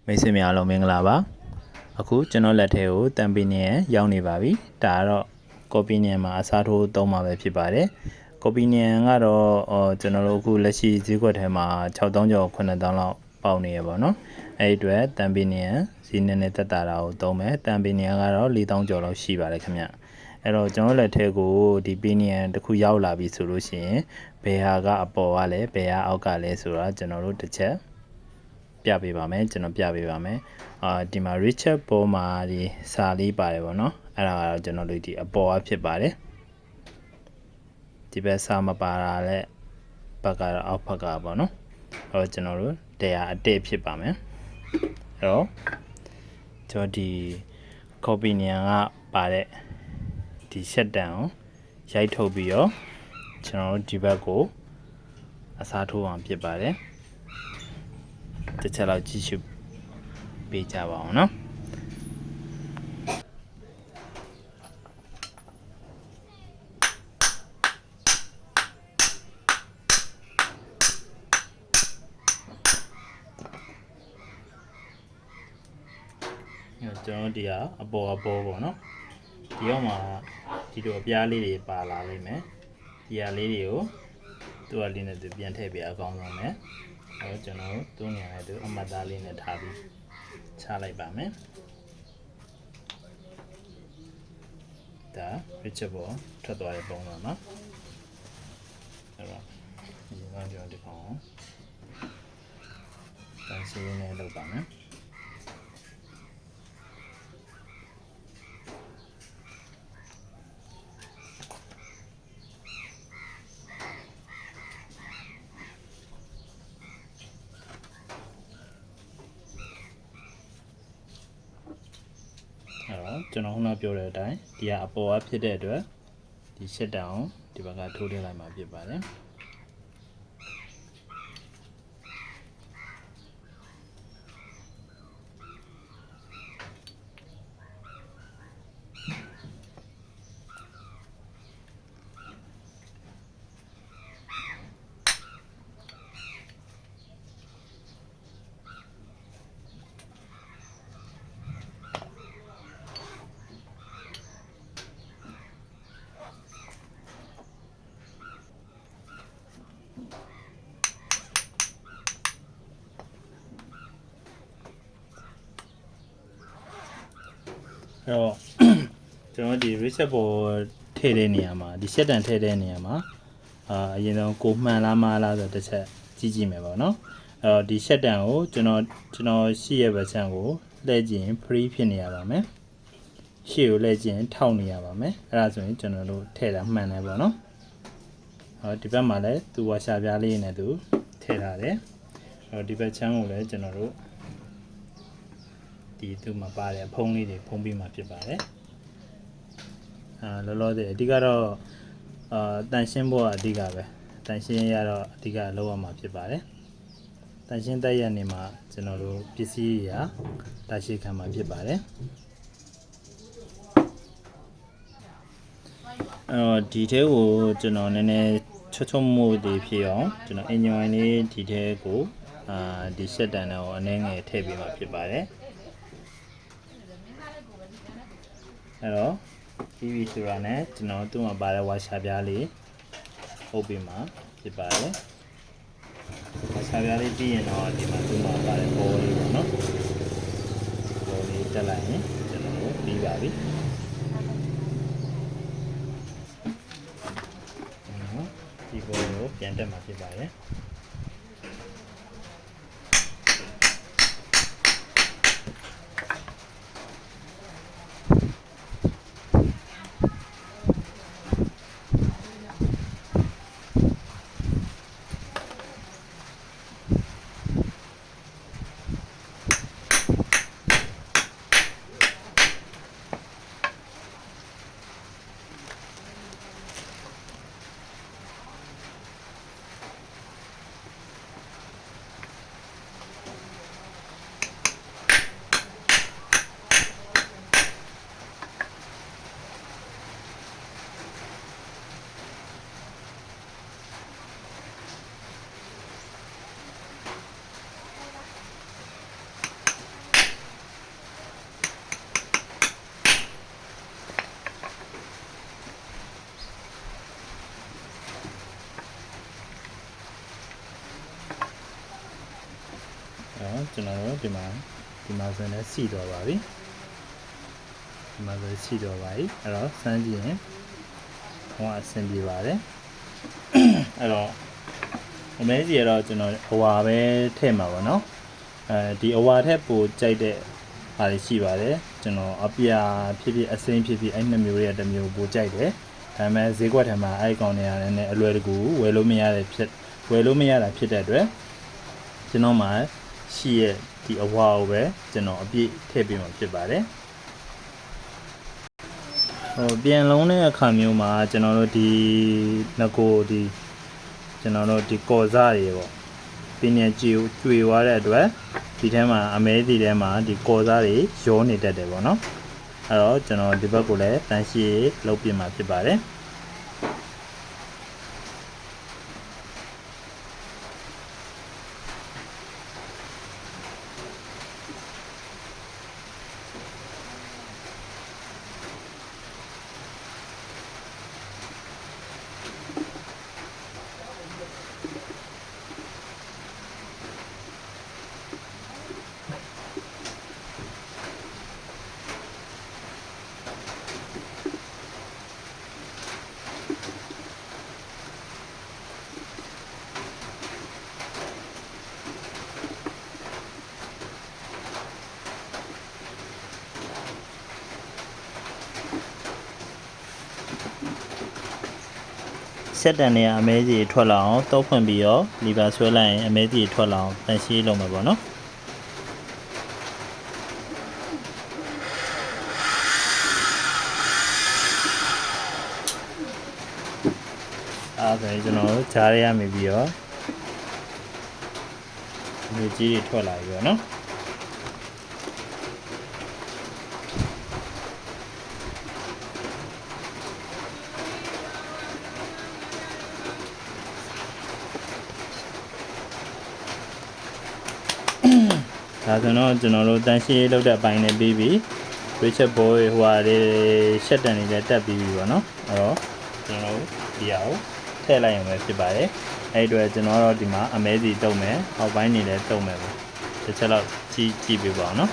မိတ်ဆွေများအားလုံးမင်္ဂလာပါအခုကျွန်တော်လက်ထဲကိုတန်ပီနီယံရောက်နေပါပြီဒါကတော့ကော်ပီနီယံမှာအစားထိုးသုံးမှာပဲဖြစ်ပါတယ်ကော်ပီနီယံကတော့ကျွန်တော်တို့အခုလက်ရှိဈေးကွက်ထဲမှာ6000ကျော်9000လောက်ပေါက်နေရပါတော့အဲ့ဒီအတွက်တန်ပီနီယံဈေးနည်းနည်းသက်သာတာကိုသုံးမယ်တန်ပီနီယံကတော့4000ကျော်လောက်ရှိပါတယ်ခင်ဗျအဲ့တော့ကျွန်တော်လက်ထဲကိုဒီပီနီယံတစ်ခုရောက်လာပြီဆိုလို့ရှိရင်ဘယ်ဟာကအပေါ်ကလဲဘယ်ဟာအောက်ကလဲဆိုတာကျွန်တော်တို့တစ်ချက်ပြပေးပါမယ်ကျွန်တော်ပြပေးပါမယ်ဒီမှာ Richard ပေါ်မှာဒီစာလေးပါတယ်ဗောနော်အဲ့ဒါကတော့ကျွန်တော်တို့ဒီအပေါ်အဖြစ်ပါတယ်ဒီဘက်စာမပါတာလည်းဘက်ကတော့အောက်ဘက်ကဗောနော်အဲ့တော့ကျွန်တော်တို့တရားအတစ်ဖြစ်ပါမယ်အဲ့တော့ကျွန်တော်ဒီ copy နေရာကပါတဲ့ဒီ shut down ကိုရိုက်ထုတ်ပြီးတော့ကျွန်တော်တို့ဒီဘက်ကိုအစားထိုးအောင်ဖြစ်ပါတယ်တစ်ချက်လောက်ကြည့်ရှုပေးကြပါအောင်နော်ကျွန်တော်ဒီကအပေါ်ပေါ့နော်ဒီတော့မှာဒီလိုအပြားလေးတွေပါလာလိမ့်မယ်ဒီဟာလေးတွေကိုသူ့အလေးနဲ့သူပြန်ထည့်ပြအကောင်းဆုံးပဲအဲ့တော့ကျွန်တော်သူ့နေရာနဲ့သူအမှတ်သားလေးနဲ့ထားပြီးချလိုက်ပါမယ်ဒါ Richard ပေါ်ထွက်သွားတဲ့ပုံစံနော်အဲ့တော့ဒီကောင်ကျွန်တော်ဒီကောင်တန်းစီနေလောက်ပါမယ်ကျွန်တော်ခုနပြောတဲ့အတိုင်းဒီကအပေါ်အဖြစ်တဲ့အတွက်ဒီ shut down ဒီဘက်ကထိုးထည့်လိုက်မှာဖြစ်ပါတယ်အဲ့တော့ကျွန်တော်ဒီ reset ပေါ်ထည့်တဲ့နေရာမှာဒီ shut down ထည့်တဲ့နေရာမှာအရင်ဆုံးကိုမှန်လားမလားဆိုတစ်ချက်ကြည့်ကြည့်မယ်ပေါ့နော်အဲ့တော့ဒီ shut down ကိုကျွန်တော်ရှိရဲ့ version ကိုလှည့်ကြည့်ရင် free ဖြစ်နေရပါမယ်ရှေ့ကိုလှည့်ကြည့်ရင်ထောက်နေရပါမယ်အဲ့ဒါဆိုရင်ကျွန်တော်တို့ထည့်တာမှန်တယ်ပေါ့နော်ဒီဘက်မှာလည်းသူဝါရှာပြားလေးနဲ့သူထည့်ထားတယ်အဲ့တော့ဒီဘက်ချမ်းကိုလည်းကျွန်တော်တို့ဒီသူမှာပါတဲ့ဖုံးလေးတွေဖုံးပြီးမှဖြစ်ပါတယ်လောလောဆယ်အဓိကတော့တန်ရှင်းဖို့အဓိကပဲတန်ရှင်းရတော့အဓိကလောက်ရမှာဖြစ်ပါတယ်တန်ရှင်းတက်ရနေမှာကျွန်တော်တို့ပစ္စည်းရာတာရှိခံမှာဖြစ်ပါတယ်ဒီထဲကိုကျွန်တော်နည်းနည်းချွတ်ချွတ်မှုတွေဖြစ်အောင်ကျွန်တော်အင်ဂျင်လေးဒီထဲကိုဒီ shut down ကိုအနည်းငယ်ထည့်ပြီးမှဖြစ်ပါတယ်အဲ့တော့ TV ဆိုတာနဲ့ကျွန်တော်သူ့မှာပါတဲ့ဝါရှာပြားလေးအုပ်ပြီးမှဖြစ်ပါတယ်ဝါရှာပြားလေးပြီးရင်တော့ဒီမှာသူ့မှာပါတဲ့ဘောလေးပေါ့နော်ဘောလေးတက်လိုက်ရင်ကျွန်တော်တို့ပြီးပါပြီဒီဘောကိုပြန်တက်မှာဖြစ်ပါတယ် တော်ဒီမှာဆိုရင်စီတော့ပါပြီဒီမှာဆိုစီတော့ပါပြီအဲ့တော့စမ်းကြည့်ရင်ဟိုအဆင်ပြေပါတယ်အဲ့တော့အမဲကြီးကတော့ကျွန်တော်အဝါပဲထည့်မှာပါเนาะဒီအဝါထက်ပိုကြိုက်တဲ့ဟာတွေရှိပါတယ်ကျွန်တော်အပြာဖြစ်ဖြစ်အစိမ်းဖြစ်ဖြစ်အဲ့နှစ်မျိုးရဲ့တစ်မျိုးပိုကြိုက်တယ်ဒါပေမဲ့ဈေးကွက်ထဲမှာအဲ့ဒီကောင်တွေရတယ်နဲ့အလွယ်တကူဝယ်လို့မရတာဖြစ်တဲ့အတွက်ကျွန်တော်မှရှိရဲ့ဒီအဝါကိုပဲကျွန်တော်အပြည့်ထည့်ပေးမှာဖြစ်ပါတယ်ပြန်လုံးတဲ့အခါမျိုးမှာကျွန်တော်တို့ဒီငကိုဒီကျွန်တော်တို့ဒီကော်စားတွေပေါ့ပင်ညာကြွေသွားတဲ့အတွက်ဒီထဲမှာအမဲဒီထဲမှာဒီကော်စားတွေရောနေတတ်တယ်ပေါ့နော်အဲ့တော့ကျွန်တော်ဒီဘက်ကိုလည်းတန်းရှည်လုပ်ပြမှာဖြစ်ပါတယ်ဆက်တန်တွေအမဲကြီးထွက်လာအောင်တောက်ဖွင့်ပြီးတော့လီဗာဆွဲလိုက်ရင်အမဲကြီးထွက်လာအောင်တန်ရှင်းလုပ်မှာပေါ့နော်အဲ့ဒါကျွန်တော်ဂျားရရမိပြီးတော့မြေကြီးတွေထွက်လာပြီပေါ့နော်ဒါဆိုတော့ကျွန်တော်တို့တန်းရှင်းလောက်တဲ့အပိုင်းနဲ့ပြီးပြီ Richard Boy ဟိုဟာလေးရှက်တန်နေလည်းတက်ပြီးပြီပေါ့နော်အဲ့တော့ကျွန်တော်တို့ဒီဟာကိုထည့်လိုက်ရင်ပဲဖြစ်ပါတယ်အဲ့အတွက်ကျွန်တော်တို့ဒီမှာအမဲစီတုံးမယ်အောက်ပိုင်းနေလည်းတုံးမယ်ပေါ့တစ်ချက်လောက်ကြည့်ပေးပါအောင်နော်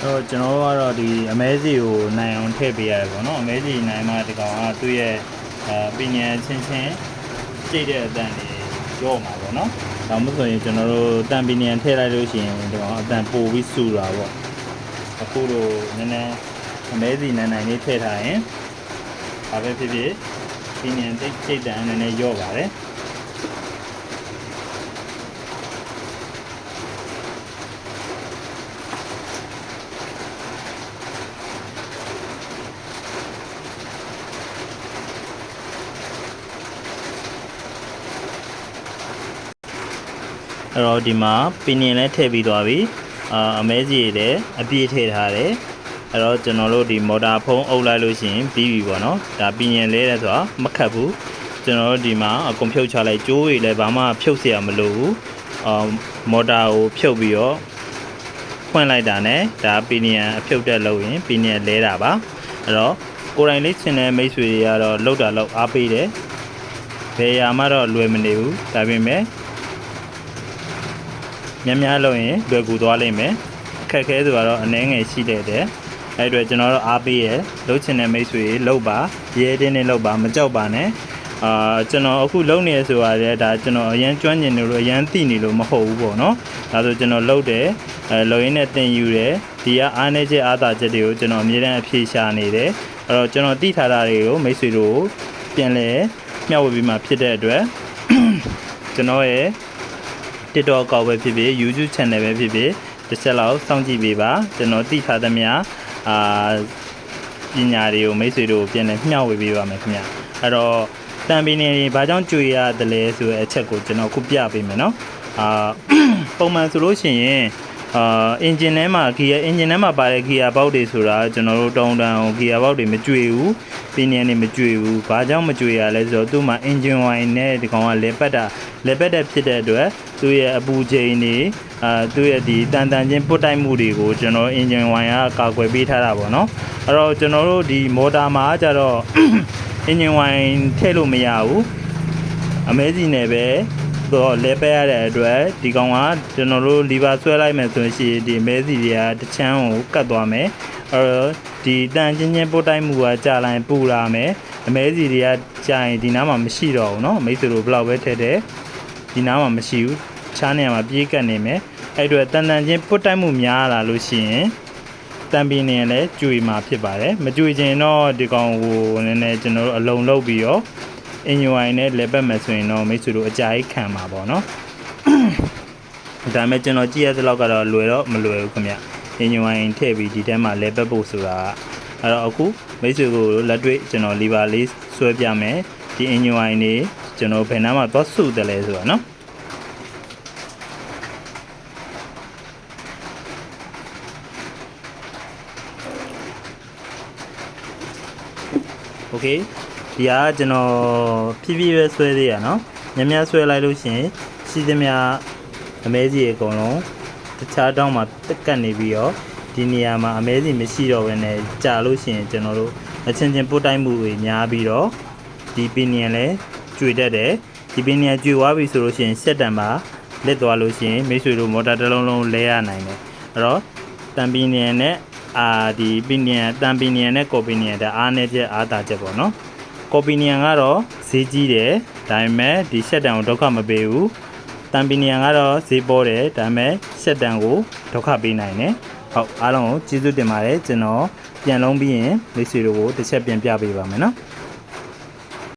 တော့ကျွန်တော်ကတော့ဒီအမဲစီကိုနိုင်အောင်ထည့်ပေးရတယ်ပေါ့နော်အမဲစီနိုင်မှဒီကောင်ကသူ့ရဲ့ပညာချင်းကြိတ်တဲ့အတန်တွေရော့မှာပေါ့နော်ဒါမှမဟုတ်ရင်ကျွန်တော်တို့တန်ပညာထည့်လိုက်လို့ရှိရင်ဒီကောင်အတန်ပိုပြီးစူတာပေါ့အခုတော့နည်းနည်းအမဲစီနိုင်လေးထည့်ထားရင်ဘာပဲဖြစ်ဖြစ်ပညာကြိတ်တန်နည်းနည်းရော့ပါတယ်အဲ့တော့ဒီမှာပင်ရင်လည်းထည့်ပြီးသွားပြီအမဲစီလည်းအပြည့်ထည့်ထားတယ်အဲ့တော့ကျွန်တော်တို့ဒီမော်တာဖုံးအုပ်လိုက်လို့ရှိရင်ပြီးပြီပေါ့နော်ဒါပင်ရင်လဲတယ်ဆိုတာမခတ်ဘူးကျွန်တော်တို့ဒီမှာအကုန်ဖြုတ်ချလိုက်ကြိုးတွေလည်းဘာမှဖြုတ်เสียမလို့ဘူးမော်တာကိုဖြုတ်ပြီးတော့ဖွင့်လိုက်တာနဲ့ဒါပင်ရင်အဖြုတ်တက်လို့ရင်ပင်ရင်လဲတာပါအဲ့တော့ကိုယ်တိုင်လေးချင်တဲ့မိတ်ဆွေတွေကတော့လောက်တာလောက်အားပေးတယ်ဘယ်ရာမှတော့လွယ်မနေဘူးဒါပေမဲ့များလို့ရင်လွယ်ကူသွားလိမ့်မယ်အခက်ခဲဆိုတော့အနည်းငယ်ရှိတဲ့အဲ့အတွက်ကျွန်တော်တို့အားပေးရလှုပ်ချင်တဲ့မိတ်ဆွေလှုပ်ပါရဲတင်းနဲ့လှုပ်ပါမကြောက်ပါနဲ့ကျွန်တော်အခုလှုပ်နေရဆိုရတယ်ဒါကျွန်တော်အရန်ကျွမ်းကျင်နေလို့အရန်သိနေလို့မဟုတ်ဘူးပေါ့နော်ဒါဆိုကျွန်တော်လှုပ်တယ်လှုပ်ရင်းနဲ့တင်ယူတယ်ဒီ ဒီကအားနေချက်အားသာချက်တွေကိုကျွန်တော်အမြဲတမ်းအဖြေရှာနေတယ်အဲ့တော့ကျွန်တော်သိထားတာတွေကိုမိတ်ဆွေတို့ပြန်လဲမျှဝေပြီးမှဖြစ်တဲ့အတွက်ကျွန်တော်ရဲ့ TikTok အကောင့်ပဲဖြစ်ဖြစ် YouTube Channel ပဲဖြစ်ဖြစ်တစ်ချက်လောက်စောင့်ကြည့်ပေးပါကျွန်တော်သိထားသမျှပညာတွေကိုမိတ်ဆွေတို့ပြန်လဲမျှဝေပေးပါမယ်ခင်ဗျအဲ့တော့တံပင်နေဘာကြောင့်ကြွေရတယ်လဲဆိုတဲ့အချက်ကိုကျွန်တော်ခုပြပေးမယ်နော်ပုံမှန်ဆိုလို့ရှိရင်အင်ဂျင်ထဲမှာဂီယာအင်ဂျင်ထဲမှာပါတဲ့ဂီယာဘောက်တွေဆိုတာကျွန်တော်တို့တောင်းတန်းဂီယာဘောက်တွေမကြွေဘူးပင်နေမကြွေဘူးဘာကြောင့်မကြွေရလဲဆိုတော့သူ့မှာအင်ဂျင်ဝိုင်နဲ့ဒီကောင်ကလေပတ်တဲ့ဖြစ်တဲ့အတွက်သူ့ရဲ့အပူချိန်တွေသူ့ရဲ့ဒီတန်ချင်းပုတ်တိုက်မှုတွေကိုကျွန်တော်အင်ဂျင်ဝိုင်ကကာကွယ်ပေးထားတာပေါ့နော်အဲ့တော့ကျွန်တော်တို့ဒီမော်တာမှာကျတော့အင်ဂျင်ဝိုင်ထည့်လို့မရဘူးအမဲစီနဲ့ပဲတော့လဲပက်ရတဲ့အတွက်ဒီကောင်ကကျွန်တော်တို့လီဗာဆွဲလိုက်မယ်ဆိုရင်ဒီမဲစီတွေကတချမ်းကိုကတ်သွားမယ်အဲ့တော့ဒီတန်ချင်းပုတ်တိုက်မှုကကြာလိုက်ပူလာမယ်အမဲစီတွေကကြာရင်ဒီနားမှာမရှိတော့ဘူးเนาะမိတ်ဆွေတို့ဘယ်လောက်ပဲထည့်တယ်ဒီနားမှာမရှိဘူးချားနေရာမှာပြေးကတ်နေမယ်အဲ့အတွက်တန်ချင်းပုတ်တိုက်မှုများလာလို့ရှိရင်တံပင်နေလည်းကြွေမှာဖြစ်ပါတယ်မကြွေချင်တော့ဒီကောင်ကိုနည်းနည်းကျွန်တော်တို့အလုံးလုံးပြီးတော့အင်ဂျင်ဝိုင်နဲ့လဲပတ်မယ်ဆိုရင်တော့မိတ်ဆွေတို့အကြိုက်ခံပါပေါ့နော်ဒါပေမဲ့ကျွန်တော်ကြည့်ရတဲ့လောက်ကတော့လွယ်တော့မလွယ်ဘူးခင်ဗျအင်ဂျင်ဝိုင်ထည့်ပြီးဒီထဲမှာလဲပတ်ဖို့ဆိုတာအဲ့တော့အခုမိတ်ဆွေကိုလက်တွေ့ကျွန်တော်လီဗာလေးဆွဲပြမယ်ဒီအင်ဂျင်ဝိုင်နေကျွန်တော်ဘယ်နှမှာသွားစုတယ်လဲဆိုတာနော်โอเคဒီကကျွန်တော်ဖြည်းဖြည်းပဲဆွဲသေးရနော်များဆွဲလိုက်လို့ရှိရင်စီးသမျှအမဲစီအကုန်လုံးတခြားတောင်းမှာတက်ကတ်နေပြီးတော့ဒီနေရာမှာအမဲစီမရှိတော့ဘဲနဲ့ကြာလို့ရှိရင်ကျွန်တော်တို့အချင်းချင်းပုတ်တိုက်မှုတွေများပြီးတော့ဒီပင်နီယန်လည်းကျွေတတ်တယ်ဒီပင်နီယန်ကျွေသွားပြီဆိုလို့ရှိရင်စက်တံမှာလက်သွားလို့ရှိရင်မိတ်ဆွေတို့မော်တာတစ်လုံးလုံးလဲရနိုင်တယ်အဲ့တော့တံပင်နီယန်နဲ့ဒီပင်နီယန်တံပင်နီယန်နဲ့ကော်ပင်နီယန်ဒါအားနေချက်အားသာချက်ပေါ့နော်ကော်ပီနီယန်ကတော့ဈေးကြီးတယ်ဒါပေမဲ့ဒီရှက်တန်ကိုဒုက္ခမပေးဘူးတမ်ပီနီယန်ကတော့ဈေးပေါ်တယ်ဒါပေမဲ့ရှက်တန်ကိုဒုက္ခပေးနိုင်တယ်ဟုတ်အားလုံးကိုကျေးဇူးတင်ပါတယ်ကျွန်တော်ပြန်လုံးပြီးရင်မိတ်ဆွေတို့ကိုတစ်ချက်ပြန်ပြပေးပါမယ်နော်